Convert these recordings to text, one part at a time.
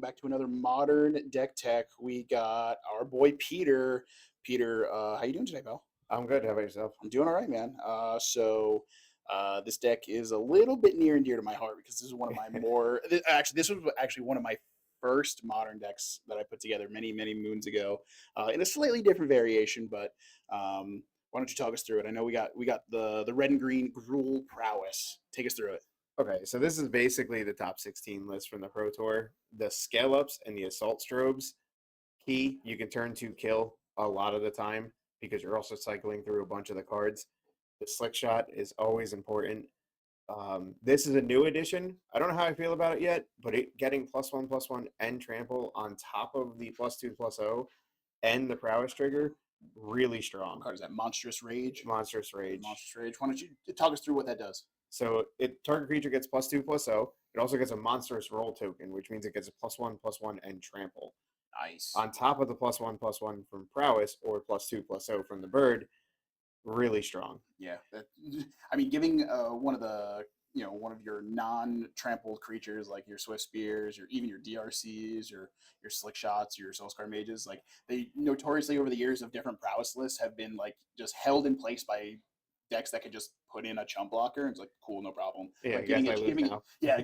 back to another Modern Deck Tech. We got our boy Peter. Peter, how you doing today, pal? I'm good. How about yourself? I'm doing all right, man. This deck is a little bit near and dear to my heart because this is one of my more. This was actually one of my first modern decks that I put together many moons ago, in a slightly different variation. But why don't you talk us through it? I know we got the red and green Gruul Prowess. Take us through it. Okay, so this is basically the top 16 list from the Pro Tour. The scale ups and the assault strobes, key, you can turn to kill a lot of the time because you're also cycling through a bunch of the cards. The slick shot is always important. This is a new addition. I don't know how I feel about it yet, but getting +1/+1 and trample on top of the +2/+0 and the prowess trigger, really strong. What card is that? Monstrous Rage. Monstrous Rage. Monstrous Rage. Why don't you talk us through what that does? So target creature gets +2/+0. It also gets a monstrous roll token, which means it gets a +1/+1 and trample. Nice. On top of the +1/+1 from prowess or +2/+0 from the bird, really strong. Yeah, I mean, giving one of your non-trampled creatures like your Swift Spears, or even your DRCs, your Slick Shots, your Soulscar Mages, like they notoriously over the years of different prowess lists have been like just held in place by decks that could just put in a chump blocker and it's like cool, no problem. Yeah, Like I guess I lose now. yeah,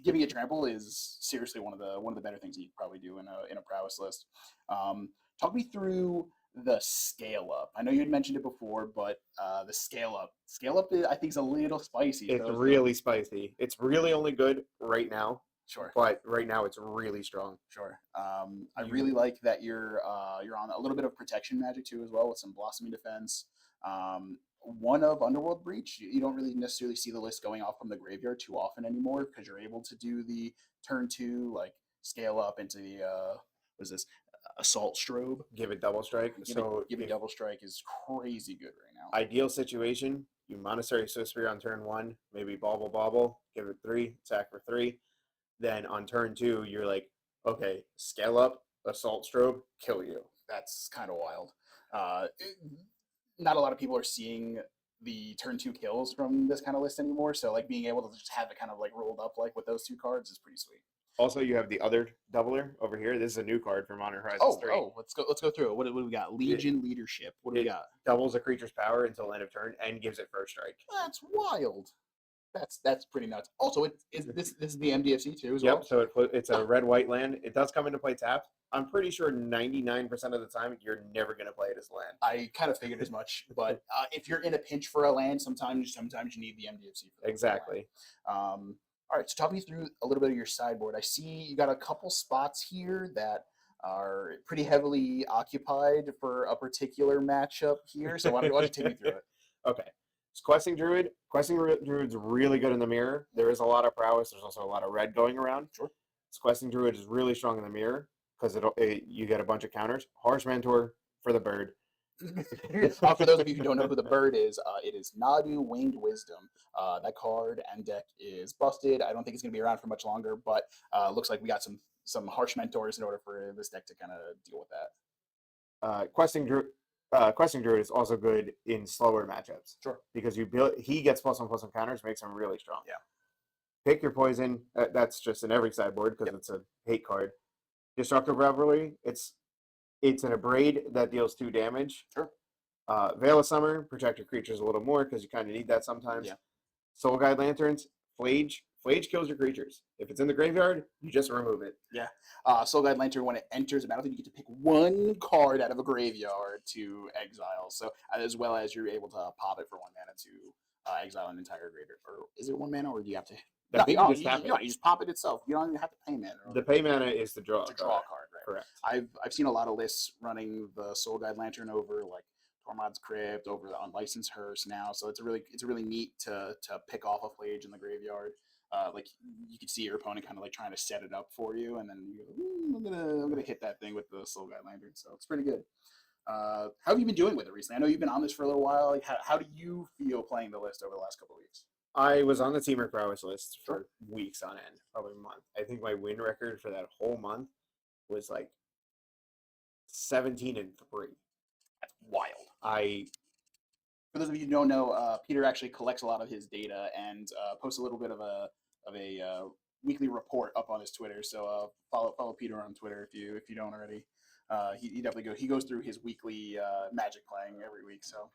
giving it trample is seriously one of the better things you probably do in a prowess list. Talk me through the scale up. I know you had mentioned it before, but the scale up, I think is a little spicy. It's really spicy. It's really only good right now. Sure. But right now it's really strong. Sure. I really like that you're on a little bit of protection magic too as well with some blossoming defense. One of Underworld Breach. You don't really necessarily see the list going off from the graveyard too often anymore because you're able to do the turn two like scale up into the what is this assault strobe. Give it double strike. Give it double strike is crazy good right now. Ideal situation, you Monastery Swift Spear on turn one, maybe bobble, give it 3, attack for 3. Then on turn 2, you're like, okay, scale up, assault strobe, kill you. That's kind of wild. Not a lot of people are seeing the turn 2 kills from this kind of list anymore. So like being able to just have it kind of like rolled up like with those 2 cards is pretty sweet. Also, you have the other doubler over here. This is a new card for Modern Horizons 3. Let's go through it. What do we got? Legion Leadership. What do we got? Doubles a creature's power until end of turn and gives it first strike. That's wild. That's pretty nuts. Also, this is the MDFC too as well. Yep. So it's a red-white land. It does come into play tapped. I'm pretty sure 99% of the time you're never going to play it as land. I kind of figured as much, but if you're in a pinch for a land, sometimes you need the MDFC for that. Exactly. All right, so talk me through a little bit of your sideboard. I see you got a couple spots here that are pretty heavily occupied for a particular matchup here. So why don't you take me through it? Okay. So Questing Druid. Questing Druid's really good in the mirror. There is a lot of prowess. There's also a lot of red going around. Sure. So Questing Druid is really strong in the mirror because you get a bunch of counters. Harsh Mentor for the bird. For those of you who don't know who the bird is, it is Nadu Winged Wisdom. That card and deck is busted. I don't think it's going to be around for much longer, but looks like we got some harsh mentors in order for this deck to kind of deal with that. Questing Druid is also good in slower matchups. Sure. Because he gets +1/+1 counters, makes him really strong. Yeah. Pick your poison. That's just in every sideboard because it's a hate card. Destructive Revelry. It's an abrade that deals 2 damage. Sure. Veil of Summer, protect your creatures a little more because you kind of need that sometimes. Yeah. Soul Guide Lanterns, Flage. Flage kills your creatures. If it's in the graveyard, you just remove it. Yeah. Soul Guide Lantern, when it enters the battlefield, you get to pick 1 card out of a graveyard to exile. So as well as you're able to pop it for 1 mana to exile an entire graveyard. Or is it 1 mana, or do you have to? You just pop it itself. You don't even have to pay mana. The pay mana is the draw. The draw card, right? Correct. I've seen a lot of lists running the Soul Guide Lantern over like Tormod's Crypt, over the Unlicensed Hearse now. So it's really neat to pick off a Flage in the graveyard. Like you can see your opponent kind of like trying to set it up for you, and then you go, I'm gonna hit that thing with the Soul Guide Lantern. So it's pretty good. How have you been doing with it recently? I know you've been on this for a little while. Like, how do you feel playing the list over the last couple of weeks? I was on the Teamer Prowess list for weeks on end, probably a month. I think my win record for that whole month was like 17-3. That's wild. For those of you who don't know, Peter actually collects a lot of his data and posts a little bit of a weekly report up on his Twitter. So follow Peter on Twitter if you don't already. He definitely goes through his weekly Magic playing every week. So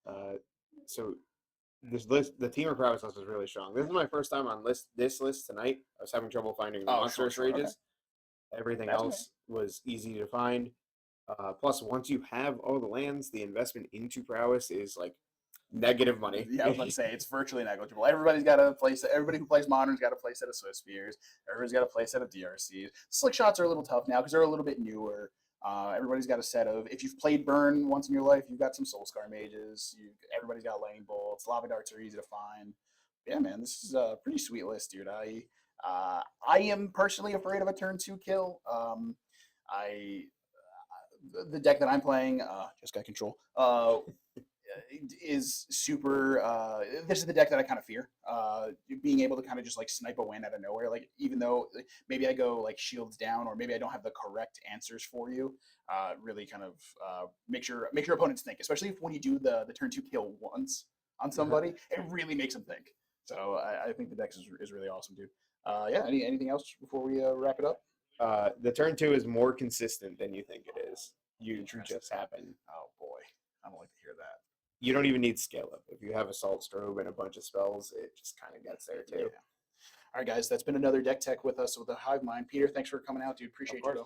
Uh, so this list, the team of prowess list is really strong. This is my first time on this list tonight. I was having trouble finding the monstrous sure, okay, rages. Everything that's okay. else was easy to find. Plus, once you have all the lands, the investment into prowess is like negative money. Yeah, I was about to say it's virtually negligible. Everybody's got a place. Everybody who plays Modern's got a play set of Swiss Spheres. Everybody's got a play set of DRCs. Slick shots are a little tough now because they're a little bit newer. Everybody's got a set of. If you've played Burn once in your life, you've got some Soulscar mages. Everybody's got Lane Bolts. Lava Darts are easy to find. Yeah, man, this is a pretty sweet list, dude. I am personally afraid of a turn 2 kill. I the deck that I'm playing, just got control. Is super. This is the deck that I kind of fear. Being able to kind of just like snipe a win out of nowhere. Like even though maybe I go like shields down, or maybe I don't have the correct answers for you. Really kind of make your opponents think, especially if when you do the turn 2 kill once on somebody, it really makes them think. So I think the deck is really awesome, dude. Yeah. Anything else before we wrap it up? The turn 2 is more consistent than you think it is. You just happen. Oh boy, I don't like to hear that. You don't even need scale up. If you have Assault Strobe and a bunch of spells, it just kind of gets there too. Yeah. All right, guys, that's been another Deck Tech with us with the Hive Mind. Peter, thanks for coming out, dude. Appreciate you, bro.